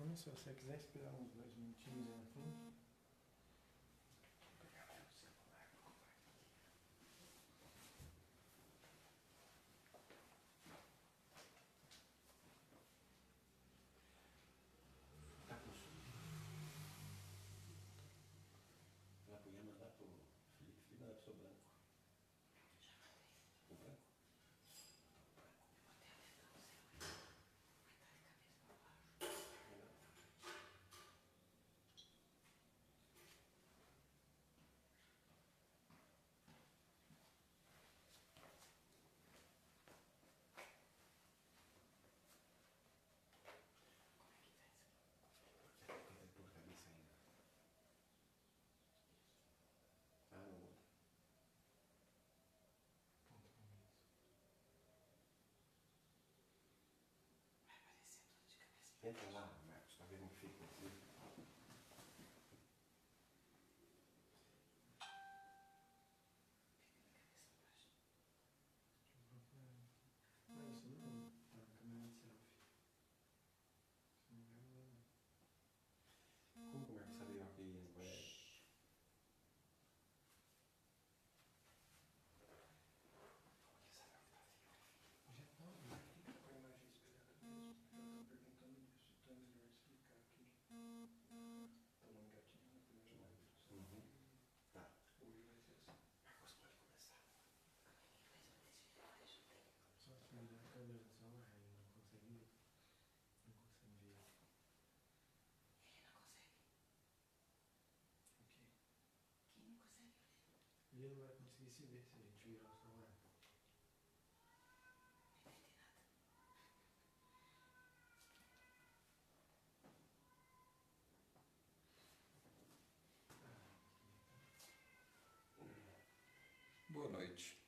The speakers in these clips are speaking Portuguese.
Então, se você quiser esperar uns 2 minutinhos aí na frente. Tá com sono? Ela podia mandar pro Felipe, mandar pro seu branco. Já mandei. O branco? Eu botei a letra no céu. Vai estar de cabeça pra baixo. Como é que tá isso aqui? Porque tem por cabeça ainda. Ah, não. Vai aparecer tudo de cabeça pra baixo. Entra lá, Marcos, pra ver como fica assim. Fica de cabeça pra baixo. Deixa eu procurar. Mas isso não tá na câmera de selfie. Se não me engano, não. Como que o Marcos sabia que ia no colégio? Como que sabe que tá vivo? Já tá, mas fica com a imagem espelhada mesmo. Eu tô perguntando isso, então é melhor explicar aqui. Tá uma gatinha na primeira live. Uhum. Tá. Hoje vai ser assim. Marcos, pode começar. Como é que faz pra decidir mais um tempo? Só se ligar a câmera do celular aí, não consegue ver. Não consegue ver. Ele não consegue. Ok. Quem não consegue ver? Ele não vai conseguir se ver se a gente virar o celular. Não entendi nada. Boa noite.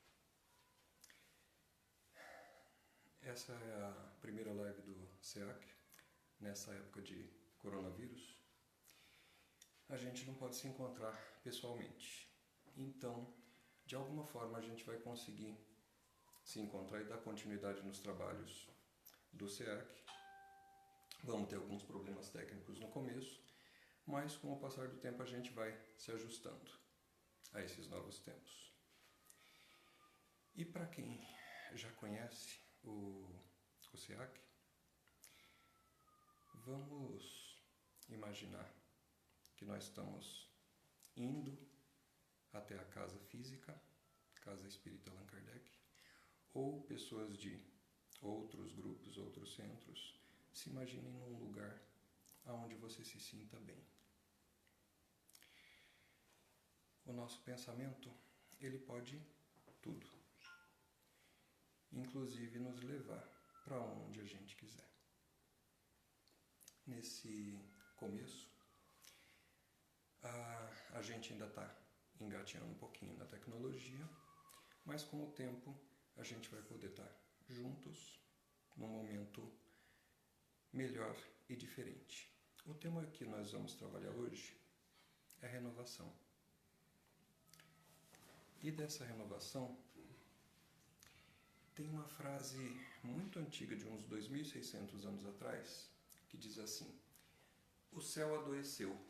Essa é a primeira live do SEAC, nessa época de coronavírus. A gente não pode se encontrar pessoalmente. Então, de alguma forma, a gente vai conseguir se encontrar e dar continuidade nos trabalhos do SEAC. Vamos ter alguns problemas técnicos no começo, mas com o passar do tempo a gente vai se ajustando a esses novos tempos. E para quem já conhece o SEAC, vamos imaginar que nós estamos indo até a casa física, Casa Espírita Allan Kardec, ou pessoas de outros grupos, outros centros, se imaginem num lugar onde você se sinta bem. O nosso pensamento, ele pode tudo, inclusive nos levar para onde a gente quiser. Nesse começo, a gente ainda está engateando um pouquinho na tecnologia, mas com o tempo a gente vai poder estar juntos num momento melhor e diferente. O tema que nós vamos trabalhar hoje é renovação. E dessa renovação tem uma frase muito antiga, de uns 2.600 anos atrás, que diz assim: o céu adoeceu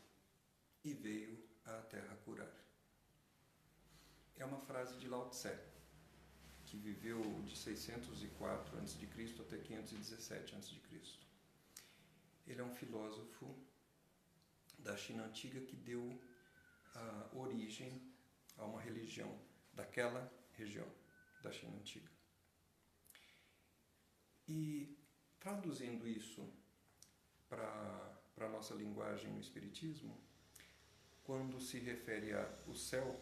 e veio à terra curar. É uma frase de Lao Tse, que viveu de 604 a.C. até 517 a.C. Ele é um filósofo da China antiga que deu a origem a uma religião daquela região da China antiga. E traduzindo isso para a nossa linguagem no Espiritismo, quando se refere ao céu,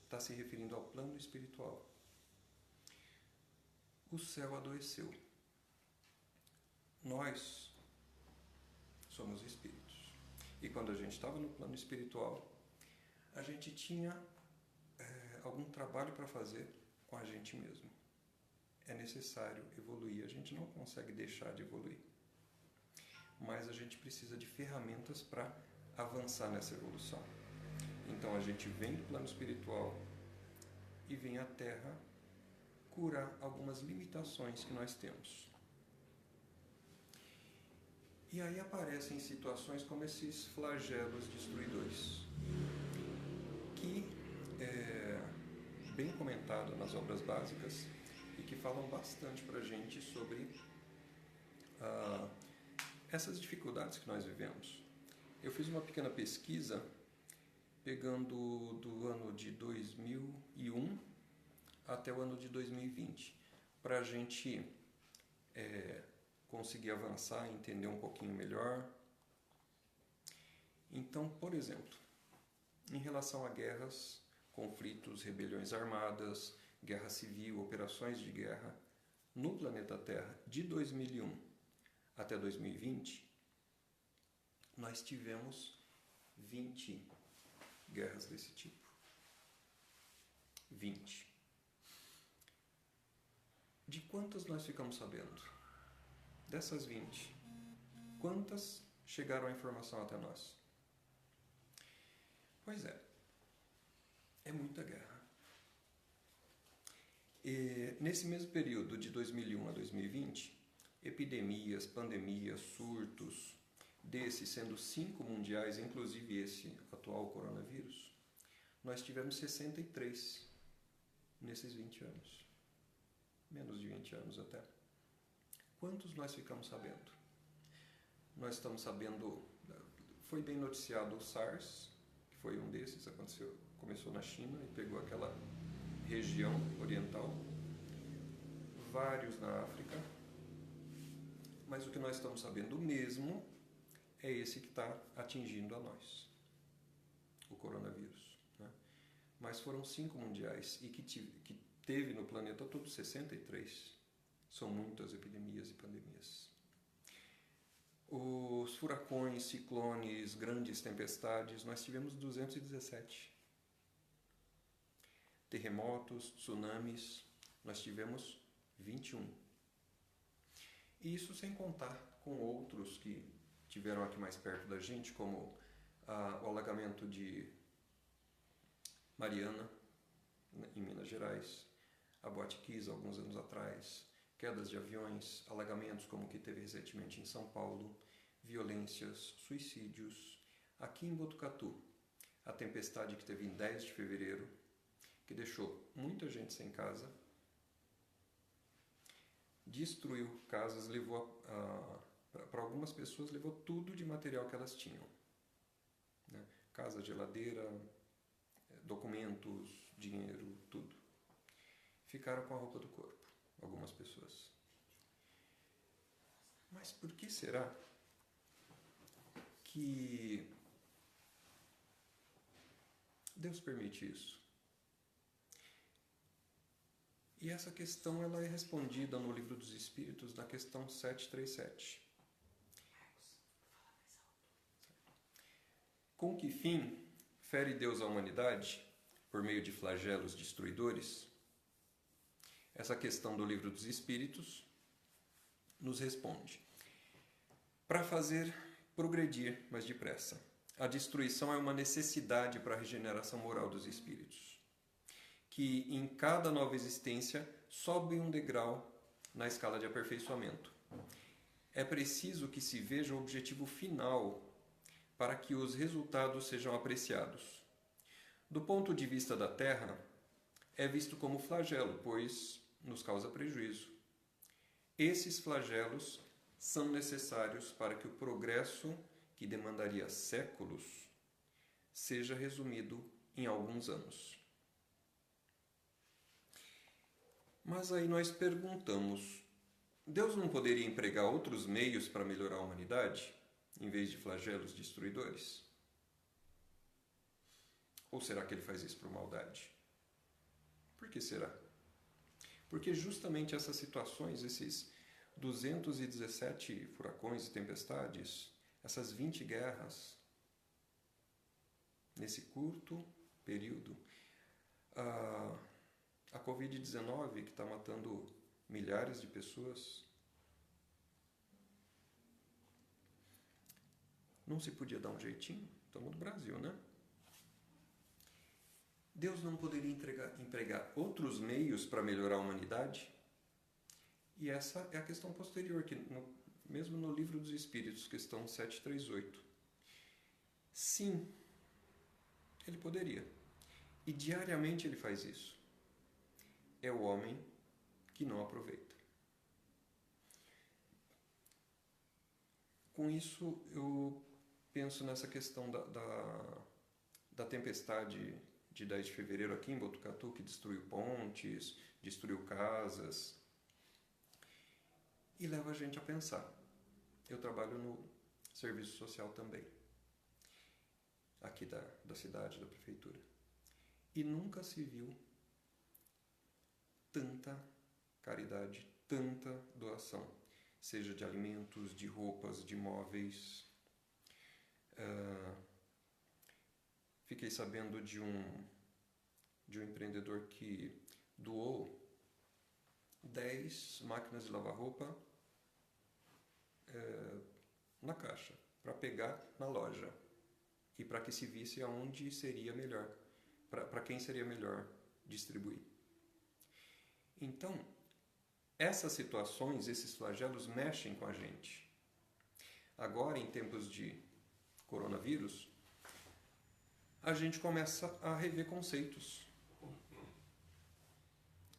está se referindo ao plano espiritual. O céu adoeceu. Nós somos espíritos. E quando a gente estava no plano espiritual, a gente tinha algum trabalho para fazer com a gente mesmo. É necessário evoluir, a gente não consegue deixar de evoluir. Mas a gente precisa de ferramentas para avançar nessa evolução. Então a gente vem do plano espiritual e vem à Terra curar algumas limitações que nós temos. E aí aparecem situações como esses flagelos destruidores, que é bem comentado nas obras básicas e que falam bastante para a gente sobre essas dificuldades que nós vivemos. Eu fiz uma pequena pesquisa pegando do ano de 2001 até o ano de 2020, para a gente conseguir avançar e entender um pouquinho melhor. Então, por exemplo, em relação a guerras, conflitos, rebeliões armadas, guerra civil, operações de guerra, no planeta Terra, de 2001 até 2020, nós tivemos 20 guerras desse tipo. 20. De quantas nós ficamos sabendo? Dessas 20, quantas chegaram a informação até nós? Pois é muita guerra. E nesse mesmo período, de 2001 a 2020, epidemias, pandemias, surtos, desses sendo 5 mundiais, inclusive esse atual coronavírus, nós tivemos 63 nesses 20 anos. Menos de 20 anos até. Quantos nós ficamos sabendo? Nós estamos sabendo, foi bem noticiado o SARS, que foi um desses, começou na China e pegou aquela região oriental, vários na África, mas o que nós estamos sabendo mesmo é esse que está atingindo a nós, o coronavírus, né? Mas foram 5 mundiais e que teve no planeta todo 63. São muitas epidemias e pandemias. Os furacões, ciclones, grandes tempestades, nós tivemos 217. Terremotos, tsunamis, nós tivemos 21. E isso sem contar com outros que tiveram aqui mais perto da gente, como o alagamento de Mariana, em Minas Gerais, a Boate Kiss, alguns anos atrás, quedas de aviões, alagamentos como o que teve recentemente em São Paulo, violências, suicídios. Aqui em Botucatu, a tempestade que teve em 10 de fevereiro, que deixou muita gente sem casa, destruiu casas, levou para algumas pessoas, levou tudo de material que elas tinham, né? Casa, geladeira, documentos, dinheiro, tudo. Ficaram com a roupa do corpo, algumas pessoas. Mas por que será que Deus permite isso? E essa questão ela é respondida no Livro dos Espíritos, na questão 737. Com que fim fere Deus a humanidade por meio de flagelos destruidores? Essa questão do Livro dos Espíritos nos responde: para fazer progredir mais depressa. A destruição é uma necessidade para a regeneração moral dos espíritos, que em cada nova existência sobe um degrau na escala de aperfeiçoamento. É preciso que se veja o objetivo final para que os resultados sejam apreciados. Do ponto de vista da Terra, é visto como flagelo, pois nos causa prejuízo. Esses flagelos são necessários para que o progresso, que demandaria séculos, seja resumido em alguns anos. Mas aí nós perguntamos, Deus não poderia empregar outros meios para melhorar a humanidade, em vez de flagelos destruidores? Ou será que ele faz isso por maldade? Por que será? Porque justamente essas situações, esses 217 furacões e tempestades, essas 20 guerras, nesse curto período, a Covid-19, que está matando milhares de pessoas, não se podia dar um jeitinho? Estamos no Brasil, né? Deus não poderia empregar outros meios para melhorar a humanidade? E essa é a questão posterior, que mesmo no Livro dos Espíritos, questão 738. Sim, ele poderia. E diariamente ele faz isso. É o homem que não aproveita. Com isso, eu penso nessa questão da tempestade de 10 de fevereiro aqui em Botucatu, que destruiu pontes, destruiu casas, e leva a gente a pensar. Eu trabalho no serviço social também, aqui da cidade, da prefeitura, e nunca se viu tanta caridade, tanta doação, seja de alimentos, de roupas, de móveis. Fiquei sabendo de um empreendedor que doou 10 máquinas de lavar roupa na caixa, para pegar na loja e para que se visse aonde seria melhor, para quem seria melhor distribuir. Então, essas situações, esses flagelos mexem com a gente. Agora, em tempos de coronavírus, a gente começa a rever conceitos.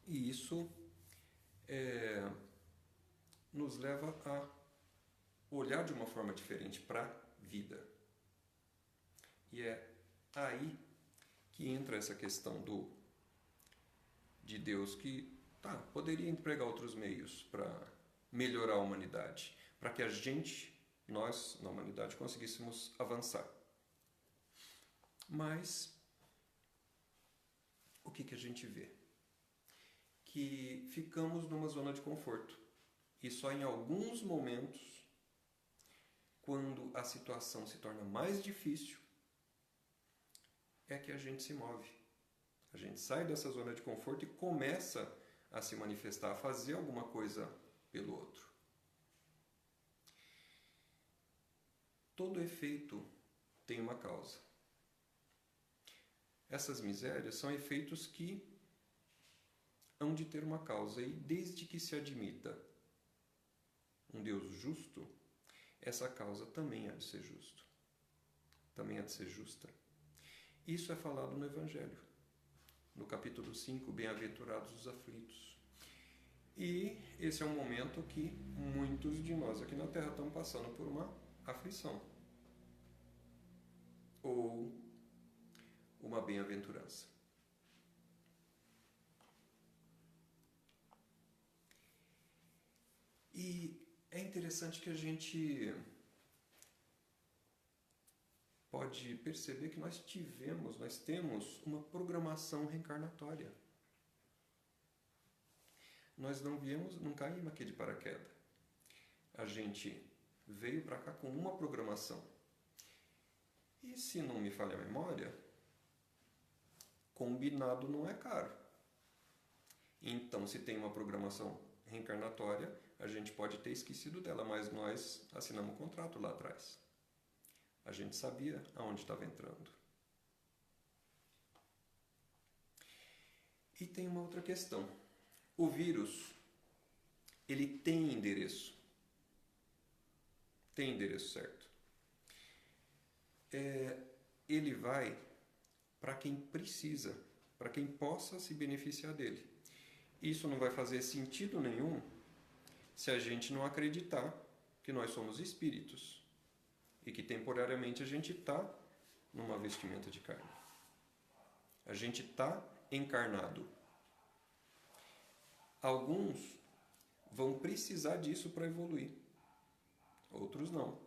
E isso nos leva a olhar de uma forma diferente para a vida. E é aí que entra essa questão de Deus que poderia empregar outros meios para melhorar a humanidade, para que nós, na humanidade, conseguíssemos avançar. Mas o que a gente vê? Que ficamos numa zona de conforto. E só em alguns momentos, quando a situação se torna mais difícil, é que a gente se move. A gente sai dessa zona de conforto e começa a se manifestar, a fazer alguma coisa pelo outro. Todo efeito tem uma causa. Essas misérias são efeitos que hão de ter uma causa, e desde que se admita um Deus justo, essa causa também há de ser justo. Também há de ser justa. Isso é falado no Evangelho, no capítulo 5, Bem-aventurados os aflitos. E esse é um momento que muitos de nós aqui na Terra estão passando por uma aflição ou uma bem-aventurança. E é interessante que a gente pode perceber que nós temos uma programação reencarnatória. Nós não caímos aqui de paraquedas. A gente veio para cá com uma programação. E se não me falha a memória, combinado não é caro. Então, se tem uma programação reencarnatória, a gente pode ter esquecido dela, mas nós assinamos um contrato lá atrás. A gente sabia aonde estava entrando. E tem uma outra questão. O vírus, ele tem endereço. Tem endereço certo. Ele vai para quem precisa, para quem possa se beneficiar dele. Isso não vai fazer sentido nenhum se a gente não acreditar que nós somos espíritos e que temporariamente a gente está numa vestimenta de carne. A gente está encarnado. Alguns vão precisar disso para evoluir, outros não.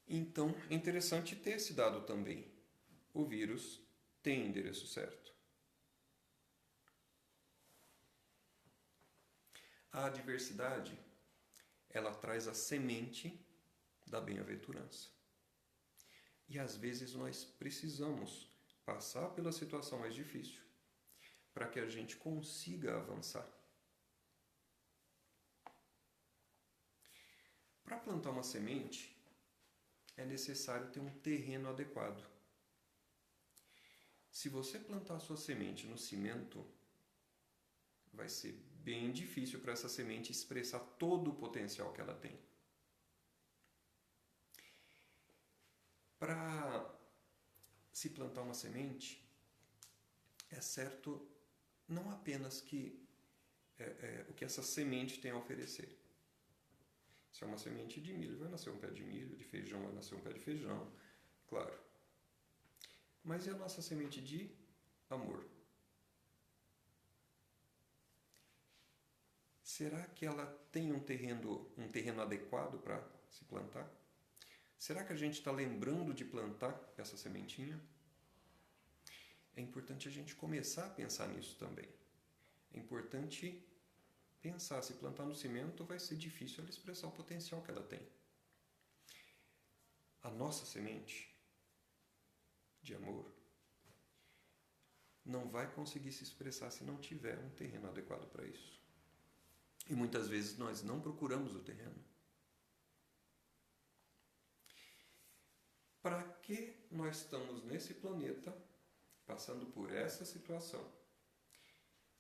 Então, é interessante ter esse dado também. O vírus tem endereço certo. A adversidade, ela traz a semente da bem-aventurança. E às vezes nós precisamos passar pela situação mais difícil para que a gente consiga avançar. Para plantar uma semente, é necessário ter um terreno adequado. Se você plantar a sua semente no cimento, vai ser bem difícil para essa semente expressar todo o potencial que ela tem. Para se plantar uma semente, é certo não apenas que o que essa semente tem a oferecer. Se é uma semente de milho, vai nascer um pé de milho, de feijão vai nascer um pé de feijão, claro. Mas e a nossa semente de amor? Será que ela tem um terreno adequado para se plantar? Será que a gente está lembrando de plantar essa sementinha? É importante a gente começar a pensar nisso também. É importante pensar, se plantar no cimento vai ser difícil ela expressar o potencial que ela tem. A nossa semente de amor não vai conseguir se expressar se não tiver um terreno adequado para isso. E muitas vezes nós não procuramos o terreno. Para que nós estamos nesse planeta, passando por essa situação?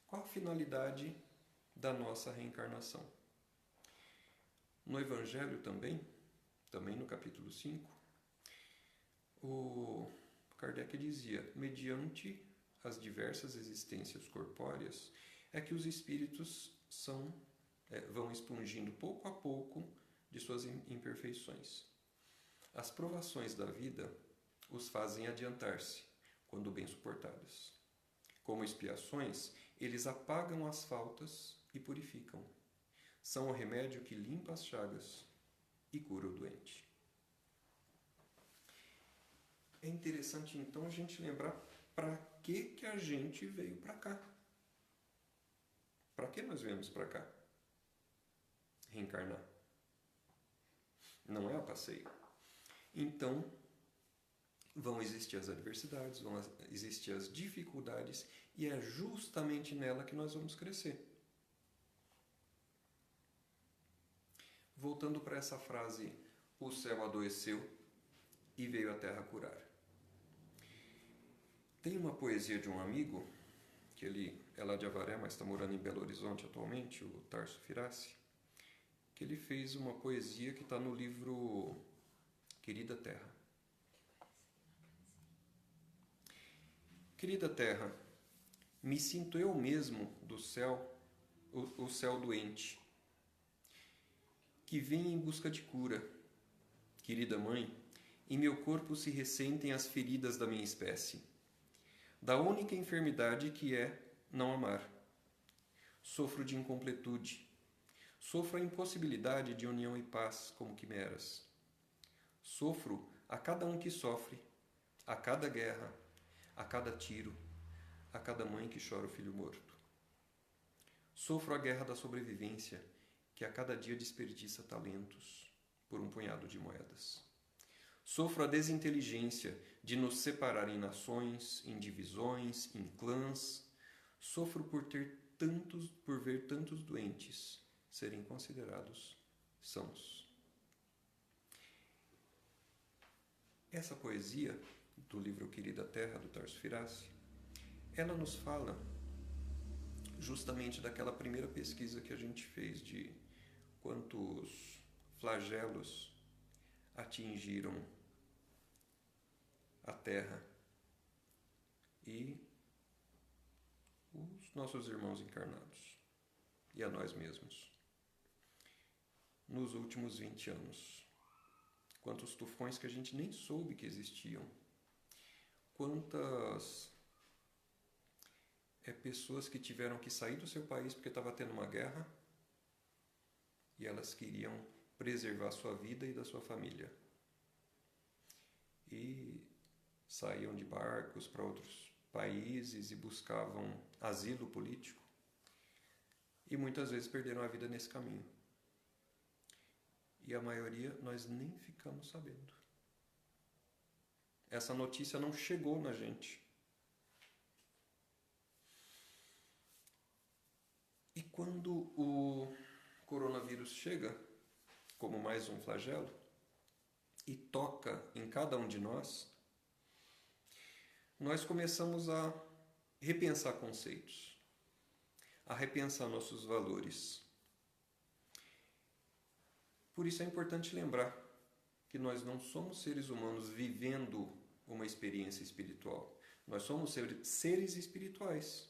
Qual a finalidade da nossa reencarnação? No Evangelho também no capítulo 5, o Kardec dizia, mediante as diversas existências corpóreas, é que os espíritos vão expungindo pouco a pouco de suas imperfeições. As provações da vida os fazem adiantar-se, quando bem suportadas. Como expiações, eles apagam as faltas e purificam. São o remédio que limpa as chagas e cura o doente. É interessante, então, a gente lembrar para que a gente veio para cá. Para que nós viemos para cá? Reencarnar. Não é a passeio. Então, vão existir as adversidades, vão existir as dificuldades, e é justamente nela que nós vamos crescer. Voltando para essa frase, o céu adoeceu e veio a terra curar. Tem uma poesia de um amigo, que ele é lá de Avaré, mas está morando em Belo Horizonte atualmente, o Tarso Firassi, que ele fez uma poesia que está no livro Querida Terra. Querida Terra, me sinto eu mesmo do céu, o céu doente, que vem em busca de cura. Querida Mãe, em meu corpo se ressentem as feridas da minha espécie, da única enfermidade que é não amar. Sofro de incompletude, sofro a impossibilidade de união e paz como quimeras. Sofro a cada um que sofre, a cada guerra, a cada tiro, a cada mãe que chora o filho morto. Sofro a guerra da sobrevivência, que a cada dia desperdiça talentos por um punhado de moedas. Sofro a desinteligência de nos separar em nações, em divisões, em clãs. Sofro por ver tantos doentes serem considerados sãos. Essa poesia do livro Querida Terra, do Tarso Firassi, ela nos fala justamente daquela primeira pesquisa que a gente fez de quantos flagelos atingiram a Terra e os nossos irmãos encarnados e a nós mesmos nos últimos 20 anos. Quantos tufões que a gente nem soube que existiam. Quantas pessoas que tiveram que sair do seu país porque estava tendo uma guerra e elas queriam preservar a sua vida e da sua família. E saíam de barcos para outros países e buscavam asilo político. E muitas vezes perderam a vida nesse caminho. E a maioria nós nem ficamos sabendo. Essa notícia não chegou na gente. E quando o coronavírus chega, como mais um flagelo, e toca em cada um de nós começamos a repensar conceitos, a repensar nossos valores. Por isso é importante lembrar que nós não somos seres humanos vivendo uma experiência espiritual. Nós somos seres espirituais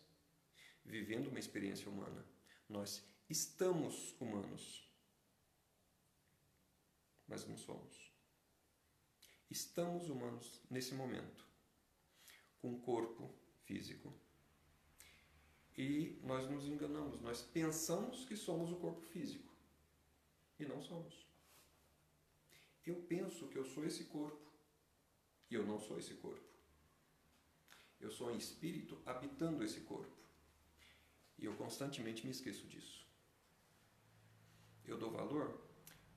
vivendo uma experiência humana. Nós estamos humanos, mas não somos. Estamos humanos nesse momento, com um corpo físico. E nós nos enganamos, nós pensamos que somos o corpo físico e não somos. Eu penso que eu sou esse corpo e eu não sou esse corpo. Eu sou um espírito habitando esse corpo e eu constantemente me esqueço disso. Eu dou valor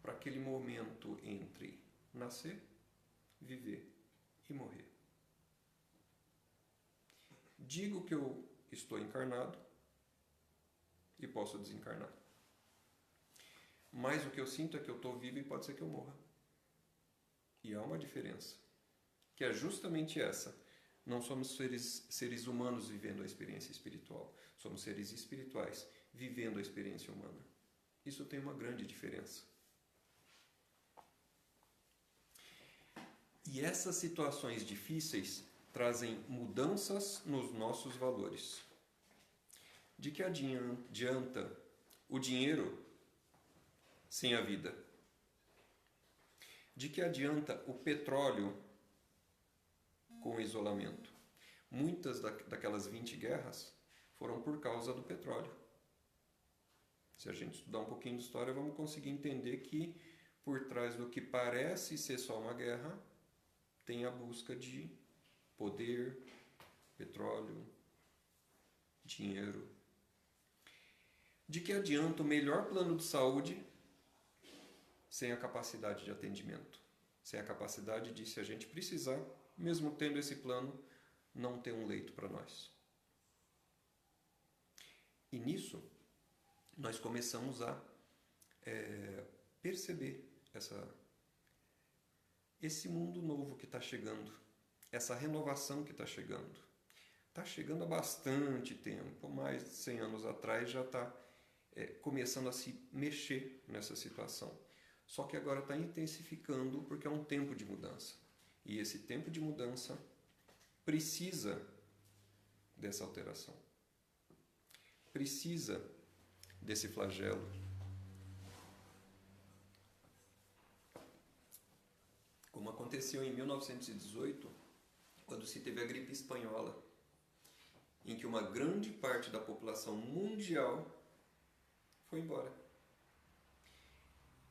para aquele momento entre nascer, viver e morrer. Digo que eu estou encarnado e posso desencarnar. Mas o que eu sinto é que eu estou vivo e pode ser que eu morra. E há uma diferença, que é justamente essa. Não somos seres humanos vivendo a experiência espiritual. Somos seres espirituais vivendo a experiência humana. Isso tem uma grande diferença. E essas situações difíceis trazem mudanças nos nossos valores. De que adianta o dinheiro sem a vida? De que adianta o petróleo com o isolamento? Muitas daquelas 20 guerras foram por causa do petróleo. Se a gente estudar um pouquinho de história, vamos conseguir entender que por trás do que parece ser só uma guerra, tem a busca de poder, petróleo, dinheiro. De que adianta o melhor plano de saúde sem a capacidade de atendimento? Sem a capacidade de, se a gente precisar, mesmo tendo esse plano, não ter um leito para nós. E nisso, nós começamos a perceber esse mundo novo que está chegando, essa renovação que está chegando. Está chegando há bastante tempo, mais de 100 anos atrás já está começando a se mexer nessa situação. Só que agora está intensificando porque é um tempo de mudança. E esse tempo de mudança precisa dessa alteração. Precisa desse flagelo. Como aconteceu em 1918, quando se teve a gripe espanhola, em que uma grande parte da população mundial foi embora.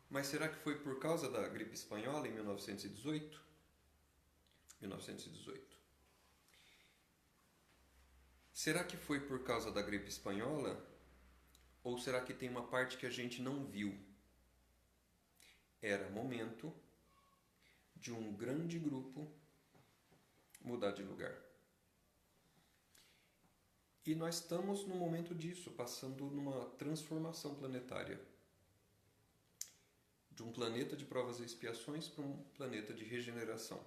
Mas será que foi por causa da gripe espanhola em 1918? 1918. Será que foi por causa da gripe espanhola? Ou será que tem uma parte que a gente não viu? Era momento de um grande grupo mudar de lugar. E nós estamos no momento disso, passando numa transformação planetária. De um planeta de provas e expiações para um planeta de regeneração.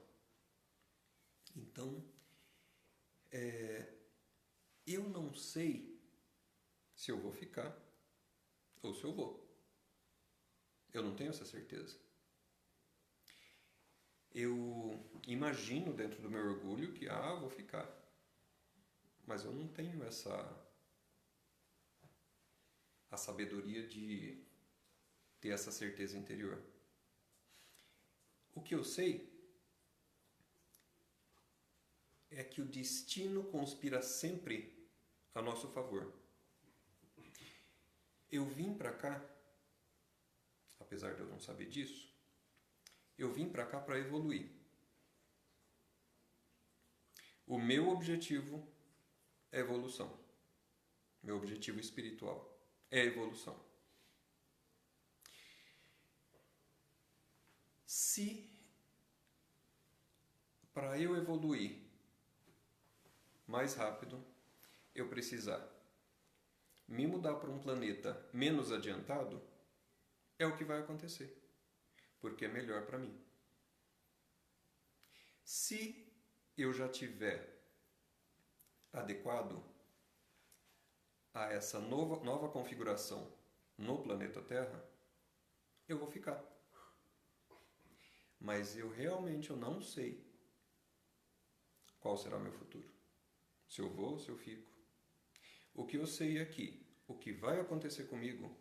Então, eu não sei se eu vou ficar ou se eu vou. Eu não tenho essa certeza. Eu imagino dentro do meu orgulho que, vou ficar. Mas eu não tenho a sabedoria de ter essa certeza interior. O que eu sei é que o destino conspira sempre a nosso favor. Eu vim para cá, apesar de eu não saber disso, eu vim para cá para evoluir. O meu objetivo é evolução. Meu objetivo espiritual é evolução. Se para eu evoluir mais rápido, eu precisar me mudar para um planeta menos adiantado, é o que vai acontecer, porque é melhor para mim. Se eu já tiver adequado, a essa nova configuração no planeta Terra, eu vou ficar. Mas eu não sei qual será meu futuro. Se eu vou, se eu fico. O que eu sei é que o que vai acontecer comigo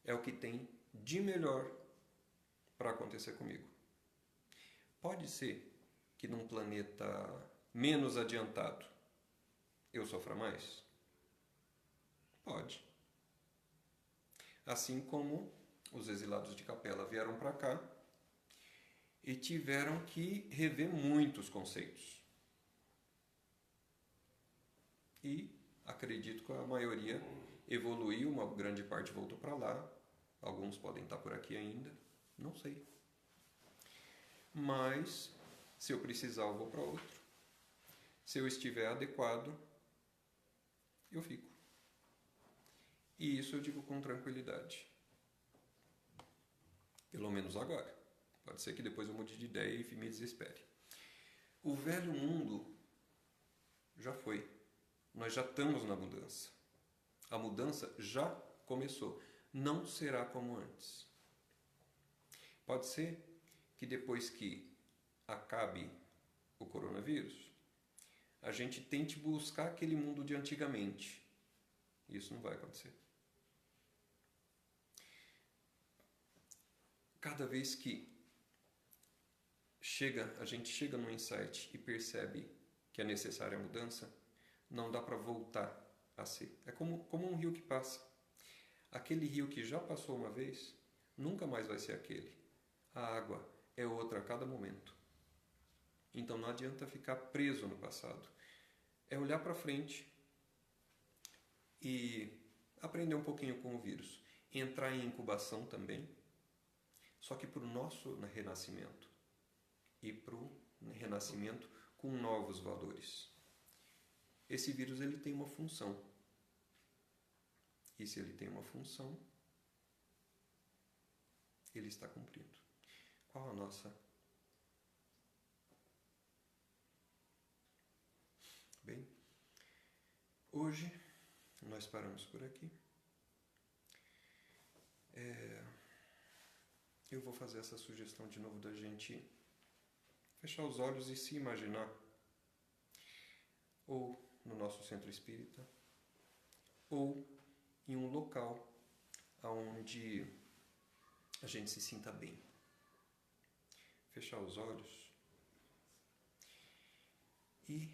é o que tem de melhor para acontecer comigo. Pode ser que num planeta menos adiantado eu sofra mais? Pode. Assim como os exilados de Capela vieram para cá e tiveram que rever muitos conceitos. E acredito que a maioria evoluiu, uma grande parte voltou para lá, alguns podem estar por aqui ainda, não sei. Mas, se eu precisar, eu vou para outro. Se eu estiver adequado, eu fico. E isso eu digo com tranquilidade. Pelo menos agora. Pode ser que depois eu mude de ideia e me desespere. O velho mundo já foi. Nós já estamos na mudança. A mudança já começou. Não será como antes. Pode ser que depois que acabe o coronavírus, a gente tente buscar aquele mundo de antigamente. Isso não vai acontecer. Cada vez que a gente chega num insight e percebe que é necessária a mudança, não dá para voltar a ser. É como um rio que passa. Aquele rio que já passou uma vez, nunca mais vai ser aquele. A água é outra a cada momento. Então não adianta ficar preso no passado. É olhar para frente e aprender um pouquinho com o vírus. Entrar em incubação também, só que para o nosso renascimento. E para o renascimento com novos valores. Esse vírus ele tem uma função. E se ele tem uma função, ele está cumprindo. Qual a nossa? Bem, hoje nós paramos por aqui. Eu vou fazer essa sugestão de novo da gente fechar os olhos e se imaginar ou no nosso centro espírita ou em um local onde a gente se sinta bem. Fechar os olhos e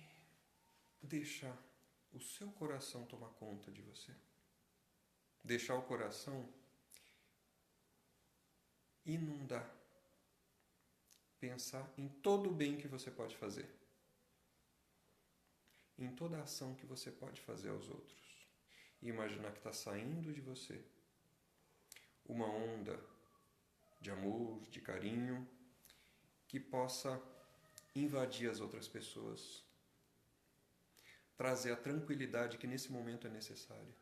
deixar o seu coração tomar conta de você. Deixar o coração inundar. Pensar em todo o bem que você pode fazer. Em toda a ação que você pode fazer aos outros. E imaginar que está saindo de você uma onda de amor, de carinho, que possa invadir as outras pessoas. Trazer a tranquilidade que nesse momento é necessária.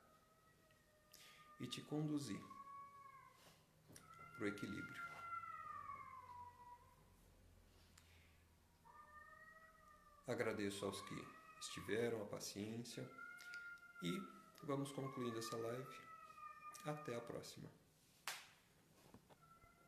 E te conduzir para o equilíbrio. Agradeço aos que estiveram, a paciência, e vamos concluindo essa live. Até a próxima.